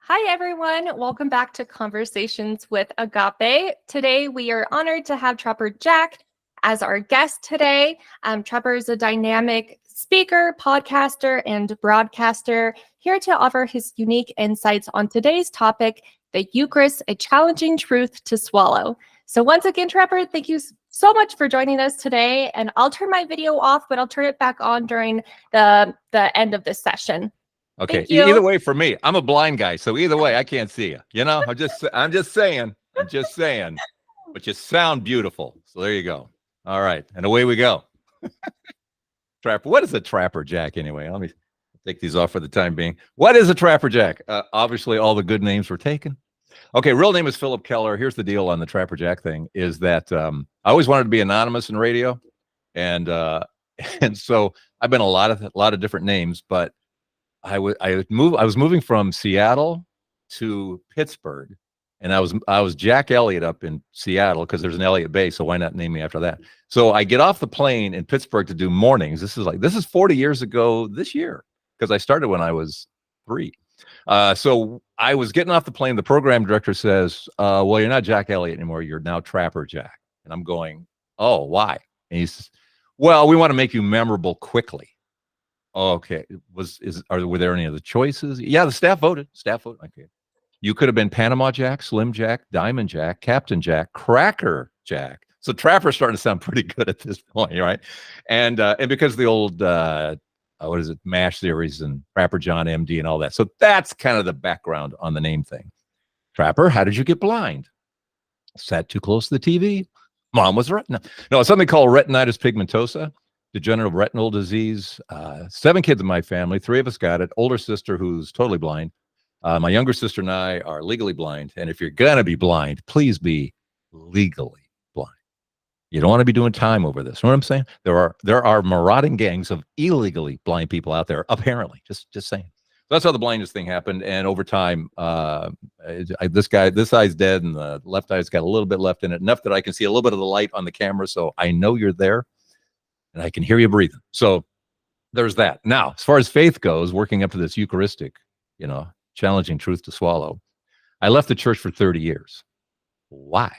Hi, everyone. Welcome back to Conversations with Agape. Today, we are honored to have Trapper Jack as our guest today. Trapper is a dynamic speaker, podcaster, and broadcaster here to offer his unique insights on today's topic, the Eucharist, a challenging truth to swallow. So once again, Trapper, thank you so much for joining us today. And I'll turn my video off, but I'll turn it back on during the end of this session. Okay. Thank you. Either way, for me, I'm a blind guy, so either way, I can't see you. I'm just saying. But you sound beautiful, so there you go. All right, and away we go. Trapper. What is a Trapper Jack anyway? Let me take these off for the time being. What is a Trapper Jack? Obviously, all the good names were taken. Okay, real name is Philip Keller. Here's the deal on the Trapper Jack thing: is that I always wanted to be anonymous in radio, and and so I've been a lot of different names, but I was moving from Seattle to Pittsburgh, and I was Jack Elliott up in Seattle because there's an Elliott Bay, so why not name me after that? So I get off the plane in Pittsburgh to do mornings. This is 40 years ago this year because I started when I was 3. So I was getting off the plane. The program director says, "Well, you're not Jack Elliott anymore. You're now Trapper Jack." And I'm going, "Oh, why?" And he says, "Well, we want to make you memorable quickly." Okay. Were there any other choices? Yeah, the staff voted. Okay. You could have been Panama Jack, Slim Jack, Diamond Jack, Captain Jack, Cracker Jack. So Trapper's starting to sound pretty good at this point, right? And because of the old MASH series and Trapper John MD and all that. So that's kind of the background on the name thing. Trapper, how did you get blind? Sat too close to the TV. Mom was retina. No, it's something called retinitis pigmentosa. Degenerative retinal disease. 7 kids in my family. 3 of us got it. Older sister who's totally blind. My younger sister and I are legally blind. And if you're going to be blind, please be legally blind. You don't want to be doing time over this. You know what I'm saying? There are marauding gangs of illegally blind people out there, apparently. Just saying. So that's how the blindness thing happened. And over time, this eye's dead and the left eye's got a little bit left in it, enough that I can see a little bit of the light on the camera. So I know you're there. And I can hear you breathing. So there's that. Now, as far as faith goes, working up to this Eucharistic, challenging truth to swallow, I left the church for 30 years. Why?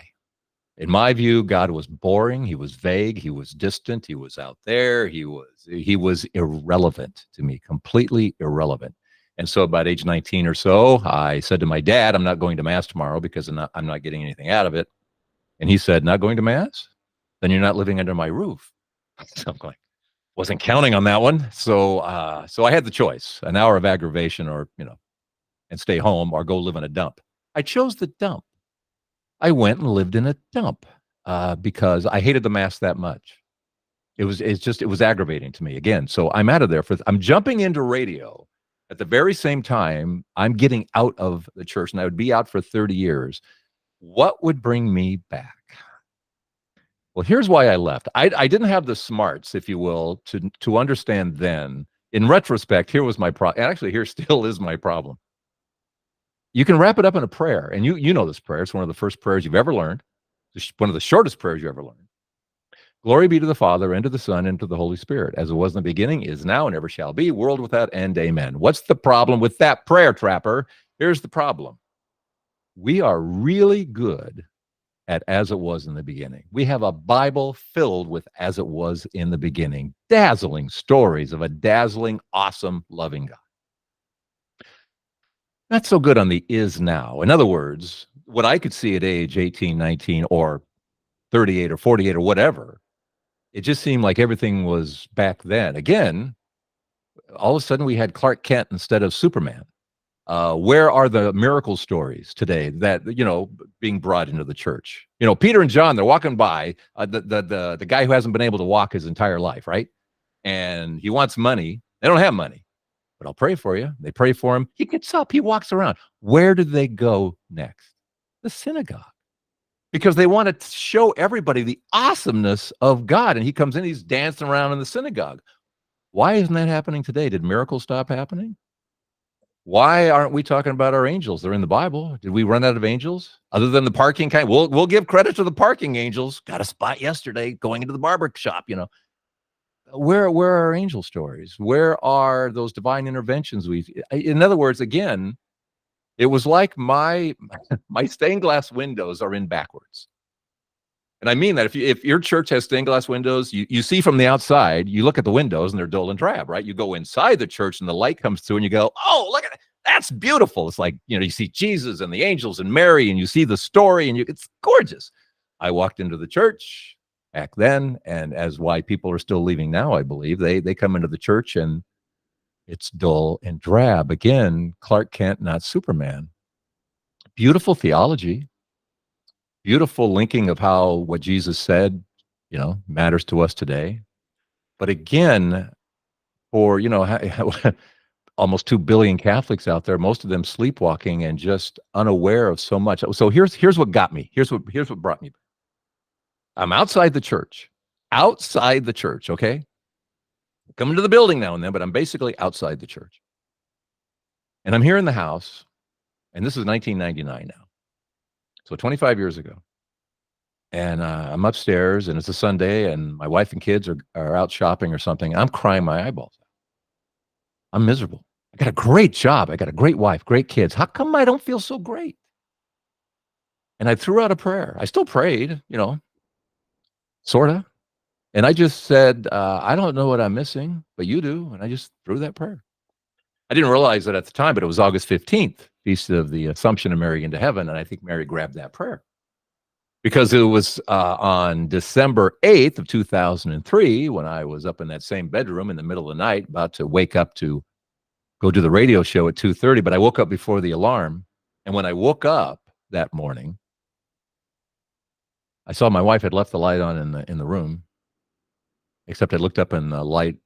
In my view, God was boring. He was vague. He was distant. He was out there. He was irrelevant to me, completely irrelevant. And so about age 19 or so, I said to my dad, I'm not going to Mass tomorrow because I'm not getting anything out of it. And he said, not going to Mass? Then you're not living under my roof. So I'm going, wasn't counting on that one. So I had the choice, an hour of aggravation or, and stay home or go live in a dump. I chose the dump. I went and lived in a dump because I hated the Mass that much. It was aggravating to me again. So I'm out of there I'm jumping into radio at the very same time I'm getting out of the church, and I would be out for 30 years. What would bring me back? Well, here's why I left. I didn't have the smarts, if you will, to understand then. In retrospect, here was my problem. Actually, here still is my problem. You can wrap it up in a prayer, and you know this prayer. It's one of the first prayers you've ever learned. It's one of the shortest prayers you ever learned. Glory be to the Father, and to the Son, and to the Holy Spirit, as it was in the beginning, is now, and ever shall be, world without end. Amen. What's the problem with that prayer, Trapper? Here's the problem. We are really good at as it was in the beginning. We have a Bible filled with as it was in the beginning. Dazzling stories of a dazzling, awesome, loving God. Not so good on the is now. In other words, what I could see at age 18, 19, or 38 or 48 or whatever, it just seemed like everything was back then. Again, all of a sudden we had Clark Kent instead of Superman. Where are the miracle stories today that, being brought into the church? Peter and John, they're walking by the guy who hasn't been able to walk his entire life, right? And he wants money. They don't have money, but I'll pray for you. They pray for him. He gets up. He walks around. Where do they go next? The synagogue. Because they want to show everybody the awesomeness of God. And he comes in, he's dancing around in the synagogue. Why isn't that happening today? Did miracles stop happening? Why aren't we talking about our angels? They're in the Bible. Did we run out of angels? Other than the parking kind? We'll give credit to the parking angels. Got a spot yesterday going into the barber shop, Where are our angel stories? Where are those divine interventions? In other words, again, It was like my stained glass windows are in backwards. And I mean that if your church has stained glass windows, you see from the outside, you look at the windows and they're dull and drab, right? You go inside the church and the light comes through and you go, oh, look at it. That's beautiful. It's like, you see Jesus and the angels and Mary and you see the story and it's gorgeous. I walked into the church back then, and as why people are still leaving now, I believe, they come into the church and it's dull and drab. Again, Clark Kent, not Superman. Beautiful theology, beautiful linking of how what Jesus said, matters to us today. But again, for, almost 2 billion Catholics out there, most of them sleepwalking and just unaware of so much. So here's what got me. Here's what brought me. I'm outside the church, okay? Coming to the building now and then, but I'm basically outside the church. And I'm here in the house, and this is 1999 now. So 25 years ago. And I'm upstairs, and it's a Sunday, and my wife and kids are out shopping or something. I'm crying my eyeballs out. I'm miserable. I got a great job. I got a great wife, great kids. How come I don't feel so great? And I threw out a prayer. I still prayed, sort of. And I just said, I don't know what I'm missing, but you do. And I just threw that prayer. I didn't realize that at the time, but it was August 15th, Feast of the Assumption of Mary into Heaven. And I think Mary grabbed that prayer. Because it was on December 8th of 2003, when I was up in that same bedroom in the middle of the night, about to wake up to go do the radio show at 2:30, but I woke up before the alarm. And when I woke up that morning, I saw my wife had left the light on in the room, except I looked up and the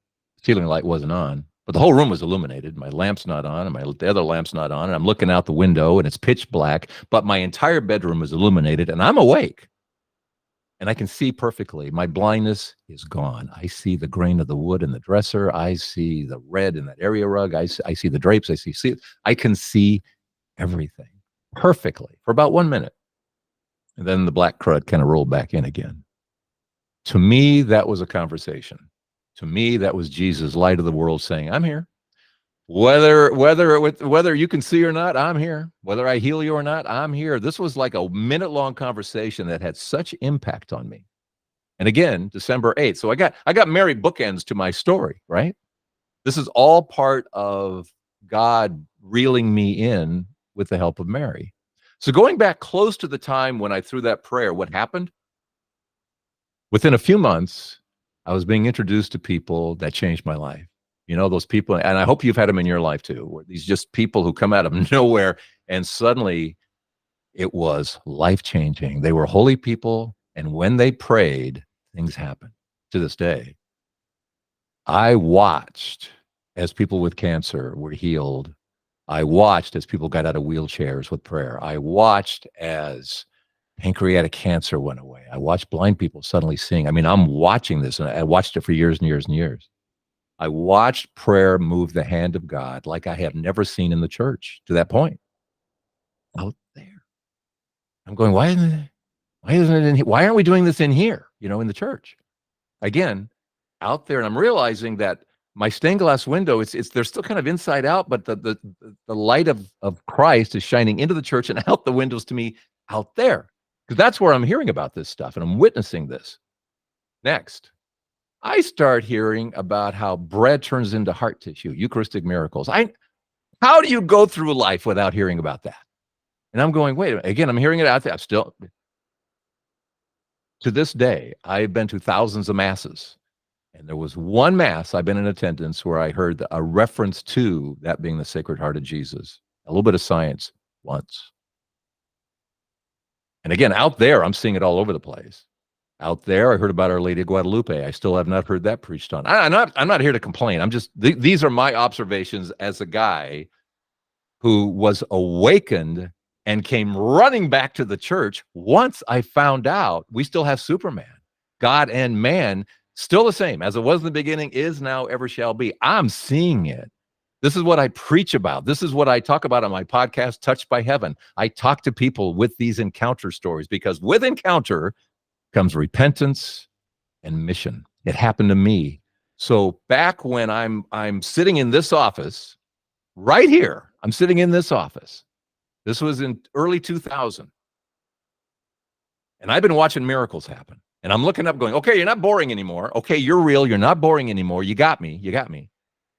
ceiling light wasn't on. But the whole room was illuminated. My lamp's not on, and the other lamp's not on, and I'm looking out the window, and it's pitch black, but my entire bedroom is illuminated, and I'm awake. And I can see perfectly. My blindness is gone. I see the grain of the wood in the dresser. I see the red in that area rug. I see the drapes. I can see everything perfectly for about 1 minute. And then the black crud kind of rolled back in again. To me, that was a conversation. To me, that was Jesus, light of the world, saying, I'm here. Whether you can see or not, I'm here. Whether I heal you or not, I'm here. This was like a minute-long conversation that had such impact on me. And again, December 8th. So I got Mary bookends to my story, right? This is all part of God reeling me in with the help of Mary. So going back close to the time when I threw that prayer, what happened? Within a few months, I was being introduced to people that changed my life. Those people, and I hope you've had them in your life too, where these just people who come out of nowhere and suddenly it was life-changing. They were holy people, and when they prayed, things happened. To this day, I watched as people with cancer were healed. I watched as people got out of wheelchairs with prayer. I watched as pancreatic cancer went away. I watched blind people suddenly seeing. I'm watching this, and I watched it for years and years and years. I watched prayer move the hand of God like I have never seen in the church to that point. Out there. I'm going, why isn't it in here? Why aren't we doing this in here, in the church? Again, out there, and I'm realizing that my stained glass window, they're still kind of inside out, but the light of Christ is shining into the church and out the windows to me out there. Because that's where I'm hearing about this stuff, and I'm witnessing this. Next, I start hearing about how bread turns into heart tissue, Eucharistic miracles. How do you go through life without hearing about that? And I'm going, wait a minute. Again, I'm hearing it out there. To this day, I've been to thousands of masses. And there was one mass I've been in attendance where I heard a reference to that being the Sacred Heart of Jesus. A little bit of science once. And again, out there, I'm seeing it all over the place. Out there, I heard about Our Lady of Guadalupe. I still have not heard that preached on. I'm not here to complain. These are my observations as a guy who was awakened and came running back to the church once I found out we still have Superman. God and man, still the same. As it was in the beginning, is now, ever shall be. I'm seeing it. This is what I preach about. This is what I talk about on my podcast, Touched by Heaven. I talk to people with these encounter stories because with encounter comes repentance and mission. It happened to me. So back when I'm sitting in this office, right here, I'm sitting in this office, This was in early 2000. And I've been watching miracles happen. And I'm looking up going, okay, you're not boring anymore. Okay, you're real. You're not boring anymore. You got me. You got me.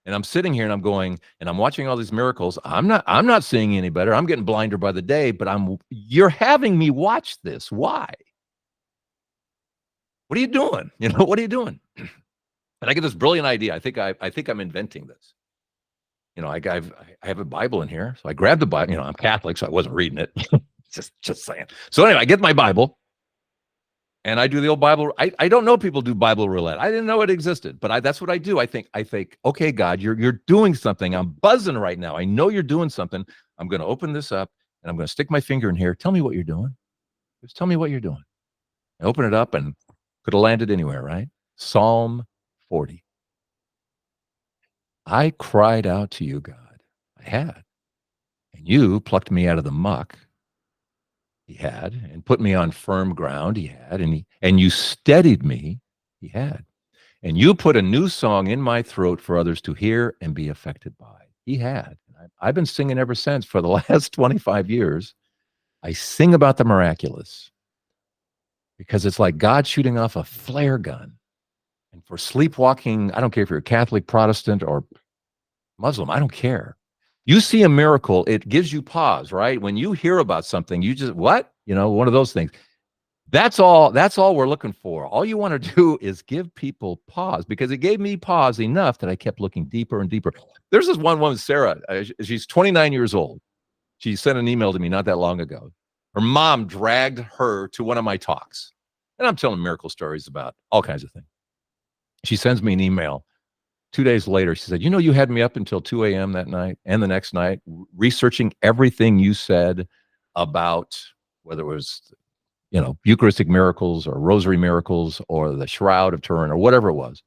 And I'm sitting here and I'm going, and I'm watching all these miracles. I'm not seeing any better. I'm getting blinder by the day, but you're having me watch this. Why? What are you doing? What are you doing? And I get this brilliant idea. I think I'm inventing this. I have a Bible in here. So I grabbed the Bible. I'm Catholic, so I wasn't reading it. just saying. So anyway, I get my Bible. And I do the old Bible. I don't know people do Bible roulette. I didn't know it existed, but that's what I do. I think, okay, God, you're doing something. I'm buzzing right now. I know you're doing something. I'm going to open this up and I'm going to stick my finger in here. Tell me what you're doing. Just tell me what you're doing. I open it up and could have landed anywhere, right? Psalm 40. I cried out to you, God. I had. And you plucked me out of the muck. He had, and put me on firm ground. He had, and you steadied me. He had, and you put a new song in my throat for others to hear and be affected by. He had. I've been singing ever since for the last 25 years. I sing about the miraculous because it's like God shooting off a flare gun. And for sleepwalking, I don't care if you're a Catholic, Protestant, or Muslim, I don't care. You see a miracle, it gives you pause, right? When you hear about something, you just, what? One of those things. That's all we're looking for. All you want to do is give people pause, because it gave me pause enough that I kept looking deeper and deeper. There's this one woman, Sarah. She's 29 years old. She sent an email to me not that long ago. Her mom dragged her to one of my talks. And I'm telling miracle stories about all kinds of things. She sends me an email. 2 days later, she said, you had me up until 2 a.m. that night and the next night, researching everything you said about whether it was, Eucharistic miracles or rosary miracles or the Shroud of Turin or whatever it was.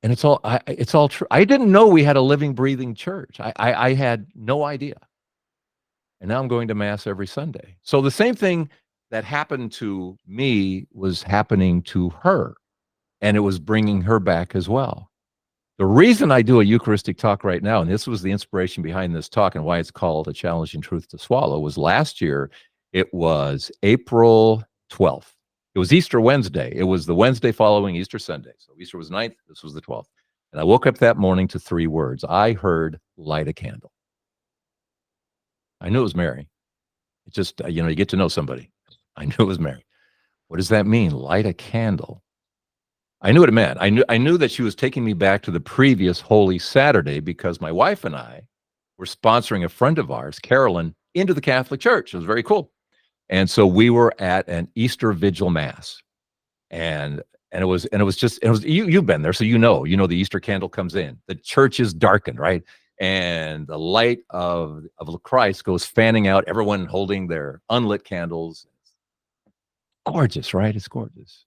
And it's all true. I didn't know we had a living, breathing church. I had no idea. And now I'm going to Mass every Sunday. So the same thing that happened to me was happening to her. And it was bringing her back as well. The reason I do a Eucharistic talk right now, and this was the inspiration behind this talk and why it's called A Challenging Truth to Swallow, was last year. It was April 12th. It was Easter Wednesday. It was the Wednesday following Easter Sunday. So Easter was 9th. This was the 12th. And I woke up that morning to 3 words. I heard, light a candle. I knew it was Mary. It just, you get to know somebody. I knew it was Mary. What does that mean? Light a candle. I knew what it meant. I knew that she was taking me back to the previous Holy Saturday, because my wife and I were sponsoring a friend of ours, Carolyn, into the Catholic Church. It was very cool. And so we were at an Easter Vigil Mass. And it was you've been there, so the Easter candle comes in. The church is darkened, right? And the light of Christ goes fanning out, everyone holding their unlit candles. Gorgeous, right? It's gorgeous.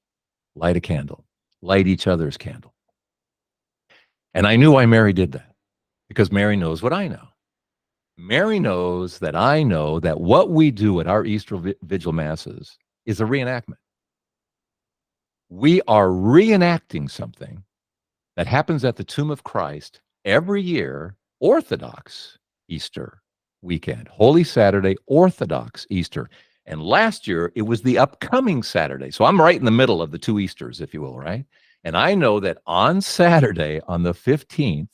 Light a candle. Light each other's candle. And I knew why Mary did that, because Mary knows what I know. Mary knows that I know that what we do at our Easter Vigil Masses is a reenactment. We are reenacting something that happens at the tomb of Christ every year, Orthodox Easter weekend, Holy Saturday, Orthodox Easter. And last year, it was the upcoming Saturday. So I'm right in the middle of the 2 Easters, if you will, right? And I know that on Saturday, on the 15th,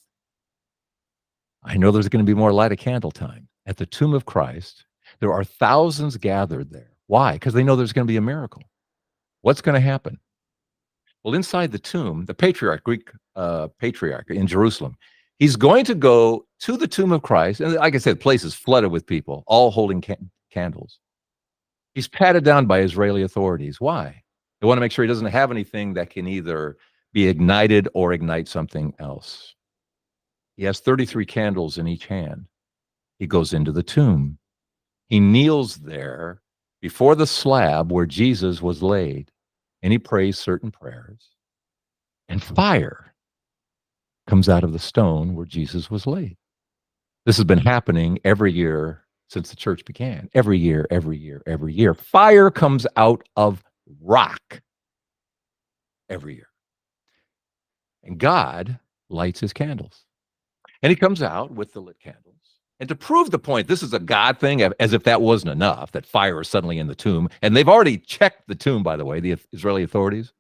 I know there's going to be more light a candle time at the tomb of Christ. There are thousands gathered there. Why? Because they know there's going to be a miracle. What's going to happen? Well, inside the tomb, the patriarch, Greek patriarch in Jerusalem, he's going to go to the tomb of Christ. And like I said, the place is flooded with people, all holding candles. He's patted down by Israeli authorities. Why? They want to make sure he doesn't have anything that can either be ignited or ignite something else. He has 33 candles in each hand. He goes into the tomb. He kneels there before the slab where Jesus was laid, and he prays certain prayers. And fire comes out of the stone where Jesus was laid. This has been happening every year since the church began. Every year, every year, every year. Fire comes out of rock every year. And God lights his candles. And he comes out with the lit candles. And to prove the point, this is a God thing, as if that wasn't enough, that fire is suddenly in the tomb. And they've already checked the tomb, by the way, the Israeli authorities.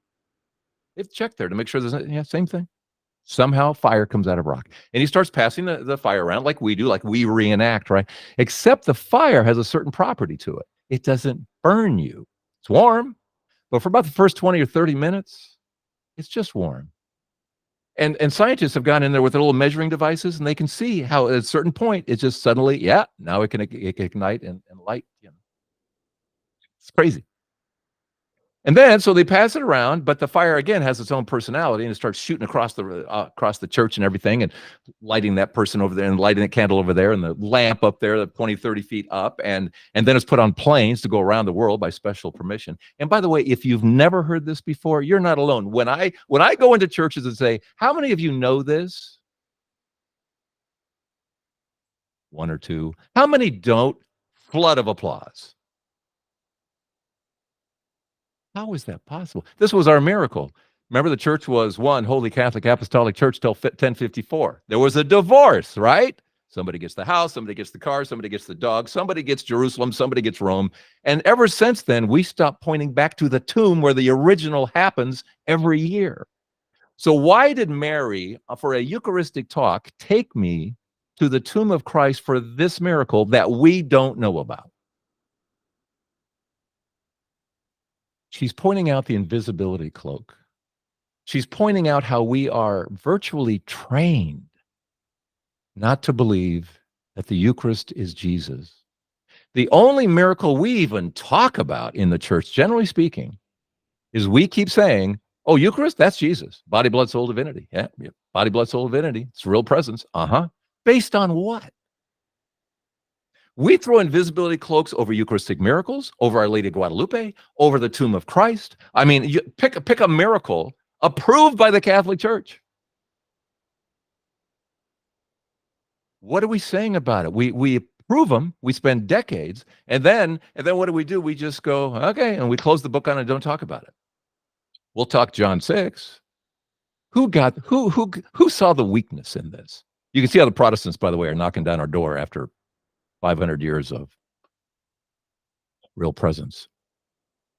They've checked there to make sure there's same thing. Somehow fire comes out of rock. And he starts passing the fire around like we do, like we reenact, right? Except the fire has a certain property to it. It doesn't burn you. It's warm, but for about the first 20 or 30 minutes, it's just warm. And scientists have gone in there with their little measuring devices, and they can see how at a certain point, it just suddenly, now it can ignite and light. It's crazy. And then, so they pass it around, but the fire again has its own personality, and it starts shooting across the church and everything, and lighting that person over there, and lighting a candle over there, and the lamp up there, 20, 30 feet up, and then it's put on planes to go around the world by special permission. And by the way, if you've never heard this before, you're not alone. When I go into churches and say, "How many of you know this?" One or two. How many don't? Flood of applause. How is that possible? This was our miracle. Remember, the church was one Holy Catholic Apostolic Church till 1054. There was a divorce, right? Somebody gets the house, somebody gets the car, somebody gets the dog, somebody gets Jerusalem, somebody gets Rome. And ever since then, we stopped pointing back to the tomb where the original happens every year. So why did Mary, for a Eucharistic talk, take me to the tomb of Christ for this miracle that we don't know about? She's pointing out the invisibility cloak. She's pointing out how we are virtually trained not to believe that the Eucharist is Jesus. The only miracle we even talk about in the church, generally speaking, is we keep saying, "Oh, Eucharist, that's Jesus. Body, blood, soul, divinity." Yeah, body, blood, soul, divinity. It's real presence. Based on what? We throw invisibility cloaks over Eucharistic miracles, over Our Lady of Guadalupe, over the tomb of Christ. I mean, you pick a miracle approved by the Catholic Church. What are we saying about it? We approve them. We spend decades, and then what do? We just go, okay, and we close the book on it and don't talk about it. We'll talk John 6. Who saw the weakness in this? You can see how the Protestants, by the way, are knocking down our door after 500 years of real presence.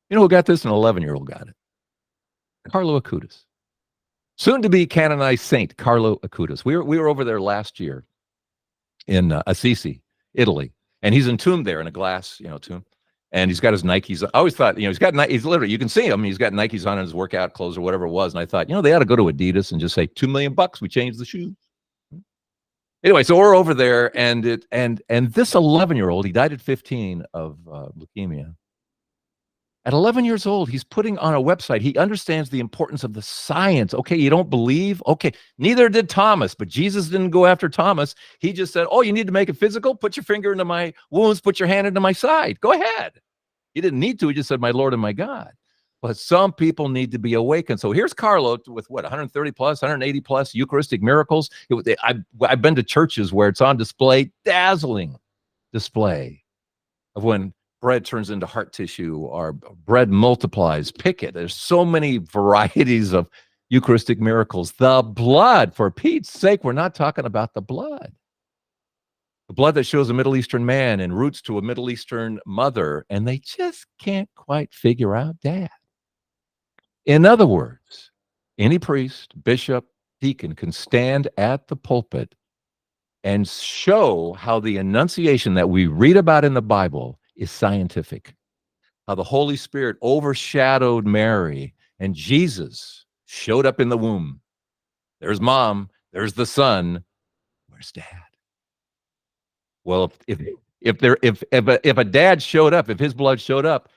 You know who got this? An 11-year-old got it. Carlo Acutis. Soon to be canonized saint, Carlo Acutis. We were over there last year in Assisi, Italy. And he's entombed there in a glass, tomb. And he's got his Nikes. I always thought, he's literally, you can see him. He's got Nikes on in his workout clothes or whatever it was. And I thought, they ought to go to Adidas and just say, $2 million, we changed the shoes. Anyway, so we're over there, and this 11-year-old, he died at 15 of leukemia. At 11 years old, he's putting on a website. He understands the importance of the science. Okay, you don't believe? Okay, neither did Thomas, but Jesus didn't go after Thomas. He just said, "Oh, you need to make it physical? Put your finger into my wounds, put your hand into my side. Go ahead." He didn't need to. He just said, "My Lord and my God." But some people need to be awakened. So here's Carlo with 130 plus, 180 plus Eucharistic miracles. I've been to churches where it's on display, dazzling display of when bread turns into heart tissue or bread multiplies. Pick it. There's so many varieties of Eucharistic miracles. The blood, for Pete's sake, we're not talking about the blood. The blood that shows a Middle Eastern man and roots to a Middle Eastern mother, and they just can't quite figure out Dad. In other words, any priest, bishop, deacon can stand at the pulpit and show how the Annunciation that we read about in the Bible is scientific, how the Holy Spirit overshadowed Mary and Jesus showed up in the womb. There's Mom, there's the Son, where's Dad? Well, if a dad showed up, if his blood showed up,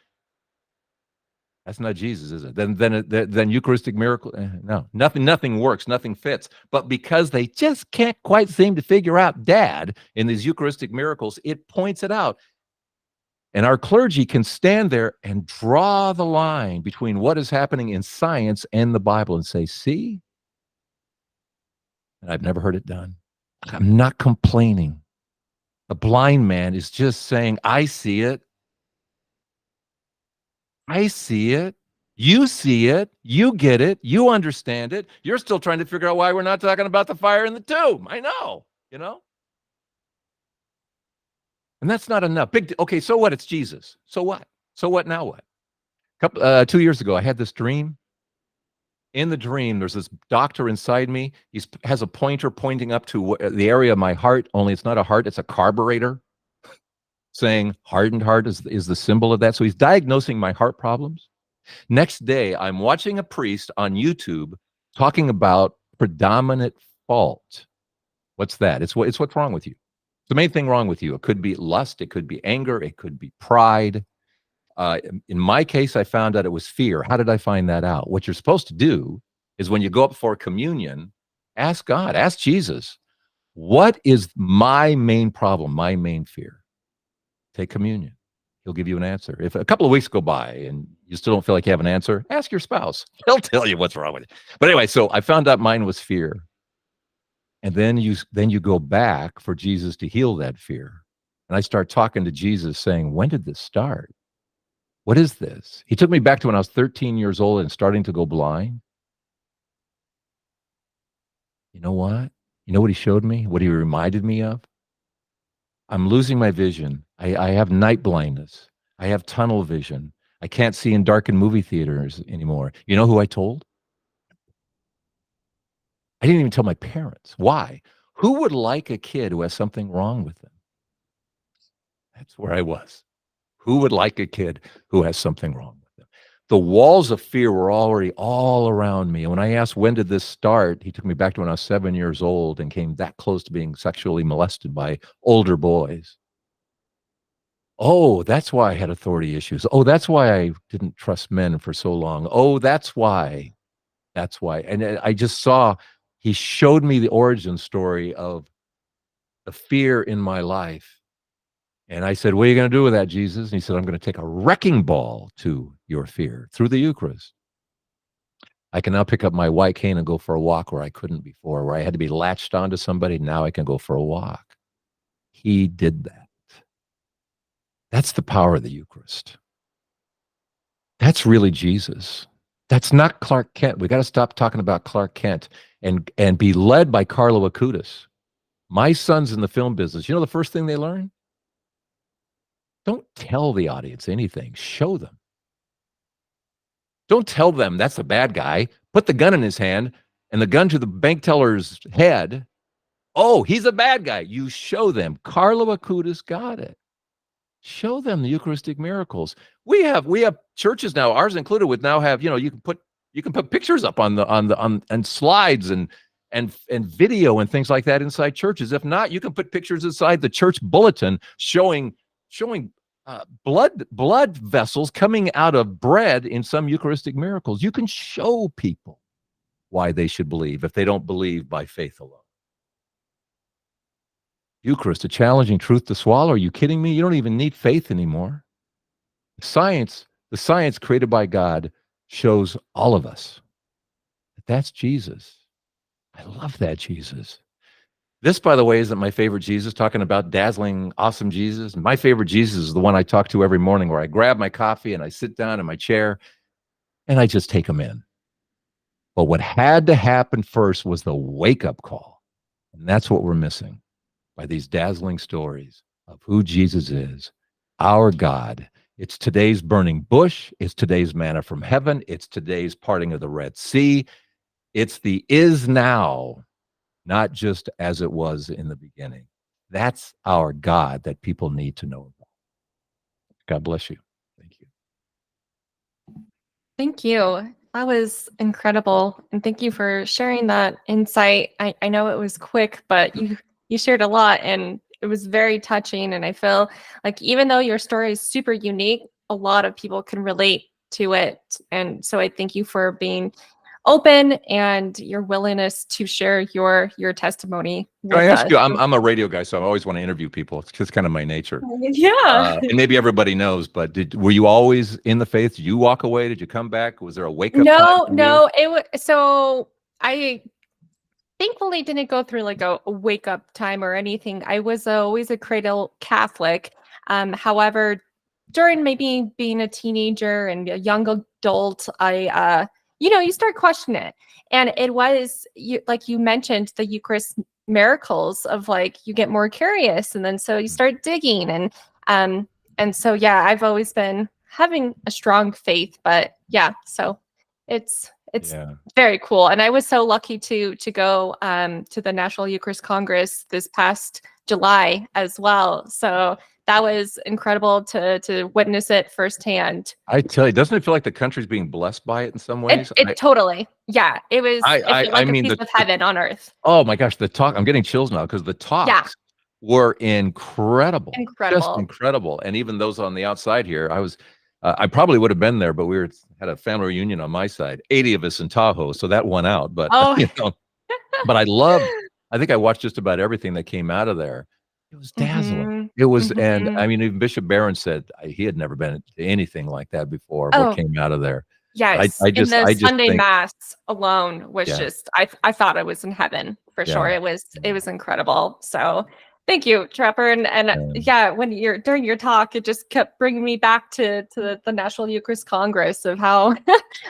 that's not Jesus, is it? Then Eucharistic miracle, no, nothing works, nothing fits. But because they just can't quite seem to figure out Dad in these Eucharistic miracles, it points it out. And our clergy can stand there and draw the line between what is happening in science and the Bible and say, "See?" And I've never heard it done. I'm not complaining. A blind man is just saying, "I see it. I see it. You see it. You get it. You understand it. You're still trying to figure out why we're not talking about the fire in the tomb." I know, And that's not enough. Okay, so what? It's Jesus. So what? So what now what? 2 years ago, I had this dream. In the dream, there's this doctor inside me. He has a pointer pointing up to the area of my heart, only it's not a heart, it's a carburetor, saying hardened heart is the symbol of that. So he's diagnosing my heart problems. Next day, I'm watching a priest on YouTube talking about predominant fault. What's that? It's what's wrong with you. It's the main thing wrong with you. It could be lust, it could be anger, it could be pride. In my case, I found out it was fear. How did I find that out? What you're supposed to do is when you go up for communion, ask God, ask Jesus, what is my main problem, my main fear? Take communion. He'll give you an answer. If a couple of weeks go by and you still don't feel like you have an answer, ask your spouse. He'll tell you what's wrong with it. But anyway, so I found out mine was fear. And then you go back for Jesus to heal that fear. And I start talking to Jesus saying, when did this start? What is this? He took me back to when I was 13 years old and starting to go blind. You know what? You know what he showed me? What he reminded me of? I'm losing my vision. I have night blindness. I have tunnel vision. I can't see in darkened movie theaters anymore. You know who I told? I didn't even tell my parents. Why? Who would like a kid who has something wrong with them? That's where I was. Who would like a kid who has something wrong with them? The walls of fear were already all around me. And when I asked, when did this start? He took me back to when I was 7 years old and came that close to being sexually molested by older boys. Oh, that's why I had authority issues. Oh, that's why I didn't trust men for so long. Oh, that's why. That's why. And I just saw, he showed me the origin story of the fear in my life. And I said, what are you going to do with that, Jesus? And he said, I'm going to take a wrecking ball to your fear through the Eucharist. I can now pick up my white cane and go for a walk where I couldn't before, where I had to be latched onto somebody. Now I can go for a walk. He did that. That's the power of the Eucharist. That's really Jesus. That's not Clark Kent. We got to stop talking about Clark Kent and be led by Carlo Acutis. My son's in the film business. You know the first thing they learn? Don't tell the audience anything. Show them. Don't tell them that's the bad guy. Put the gun in his hand and the gun to the bank teller's head. Oh, he's a bad guy. You show them. Carlo Acutis got it. Show them the Eucharistic miracles. We have churches now, ours included, with now have, you can put pictures up on slides and video and things like that inside churches. If not, you can put pictures inside the church bulletin showing blood vessels coming out of bread in some Eucharistic miracles. You can show people why they should believe if they don't believe by faith alone. Eucharist, a challenging truth to swallow. Are you kidding me? You don't even need faith anymore. The science created by God shows all of us that that's Jesus. I love that Jesus. This, by the way, isn't my favorite Jesus, talking about dazzling, awesome Jesus. My favorite Jesus is the one I talk to every morning, where I grab my coffee and I sit down in my chair and I just take him in. But what had to happen first was the wake-up call. And that's what we're missing by these dazzling stories of who Jesus is, our God. It's today's burning bush. It's today's manna from heaven. It's today's parting of the Red Sea. It's the is now, not just as it was in the beginning. That's our God that people need to know about. God bless you. Thank you. Thank you. That was incredible. And thank you for sharing that insight. I know it was quick, but you shared a lot and it was very touching. And I feel like even though your story is super unique, a lot of people can relate to it. And so I thank you for being open and your willingness to share your testimony Can I with ask us. you? I'm a radio guy, so I always want to interview people. It's just kind of my nature. Yeah. And maybe everybody knows, but were you always in the faith? Did you walk away? Did you come back? Was there a wake up time No, for you? no, it was so I thankfully didn't go through like a wake up time or anything. I was always a cradle Catholic. However, during maybe being a teenager and a young adult, you start questioning it. And it was like you mentioned, the Eucharist miracles of like you get more curious, and then so you start digging, and so yeah, I've always been having a strong faith, but yeah, so it's Yeah. very cool. And I was so lucky to go to the National Eucharist Congress this past July as well. So that was incredible to witness it firsthand. I tell you, doesn't it feel like the country's being blessed by it in some It ways? it totally, yeah, it felt I like a mean, piece of heaven on earth. oh my gosh, the talk, I'm getting chills now because the Yeah, talks were incredible, just incredible. incredible. And even those on the outside here, I probably would have been there, but had a family reunion on my side, 80 of us in Tahoe, so that won out. But Oh, but I think I watched just about everything that came out of there. It was dazzling. mhm, It was, and mhm. I mean, even Bishop Barron said he had never been to anything like that before. What Oh, came out of there? But yes, in the I just Sunday think, mass alone was yeah, just I thought I was in heaven for sure. yeah, It was incredible. So thank you, Trapper. And yeah. yeah, when you're during your talk, it just kept bringing me back to the National Eucharist Congress of how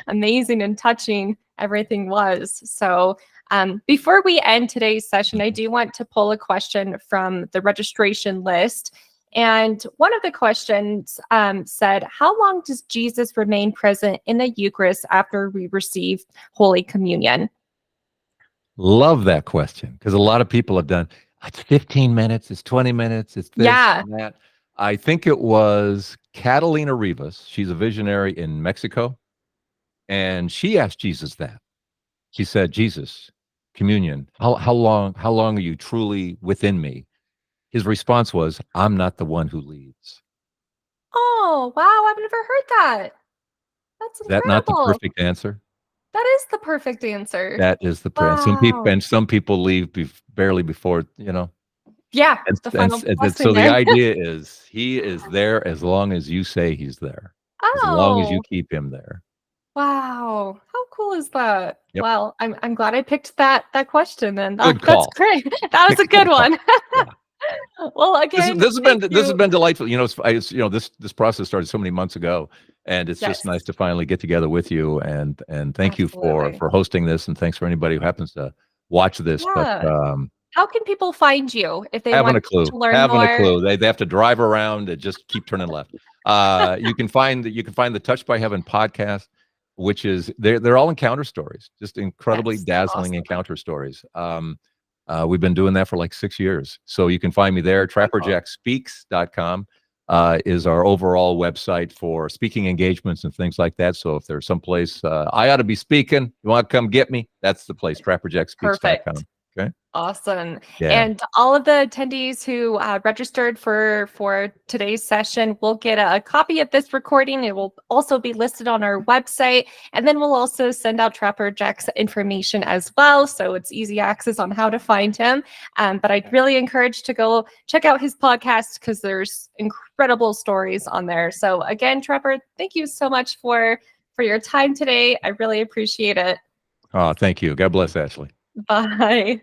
amazing and touching everything was. So before we end today's session, I do want to pull a question from the registration list. And one of the questions said, how long does Jesus remain present in the Eucharist after we receive Holy Communion? Love that question because a lot of people have done, it's 15 minutes, it's 20 minutes, it's this Yeah. and that. I think it was Catalina Rivas. She's a visionary in Mexico. And she asked Jesus that. She said, Jesus, communion, how long are you truly within me? His response was, I'm not the one who leads. Oh, wow. I've never heard that. That's Is that not the incredible. perfect answer? That is the perfect answer. That is the prayer. Wow. And some people leave barely before, Yeah, and, the final so blessing the there. idea is he is there as long as you say he's there, as long as you Oh, keep him there. wow. How cool is that? Yep. Well, I'm glad I picked that question then. Good That's call. great. That was a good Good call. one. Yeah. Well, again, This has thank this has you. been delightful. This process started so many months ago, and it's just nice Yes, to finally get together with you. And thank you absolutely. for hosting this, and thanks for anybody who happens to watch this. But Yeah. How can people find you if they haven't a want clue, to learn haven't a more? clue. They have to drive around and just keep turning left. You can find the Touched by Heaven podcast, which is they're all encounter stories, just incredibly Yes, dazzling awesome. encounter stories. We've been doing that for like 6 years. So you can find me there. Incredible. TrapperJackSpeaks.com is our overall website for speaking engagements and things like that. So if there's someplace I ought to be speaking, you want to come get me, that's the place, TrapperJackSpeaks.com. Perfect. Okay. Awesome. Yeah. And all of the attendees who registered for today's session will get a copy of this recording. It will also be listed on our website. And then we'll also send out Trapper Jack's information as well. So it's easy access on how to find him. But I'd really encourage to go check out his podcast because there's incredible stories on there. So again, Trapper, thank you so much for your time today. I really appreciate it. Oh, thank you. God bless, Ashley. Bye.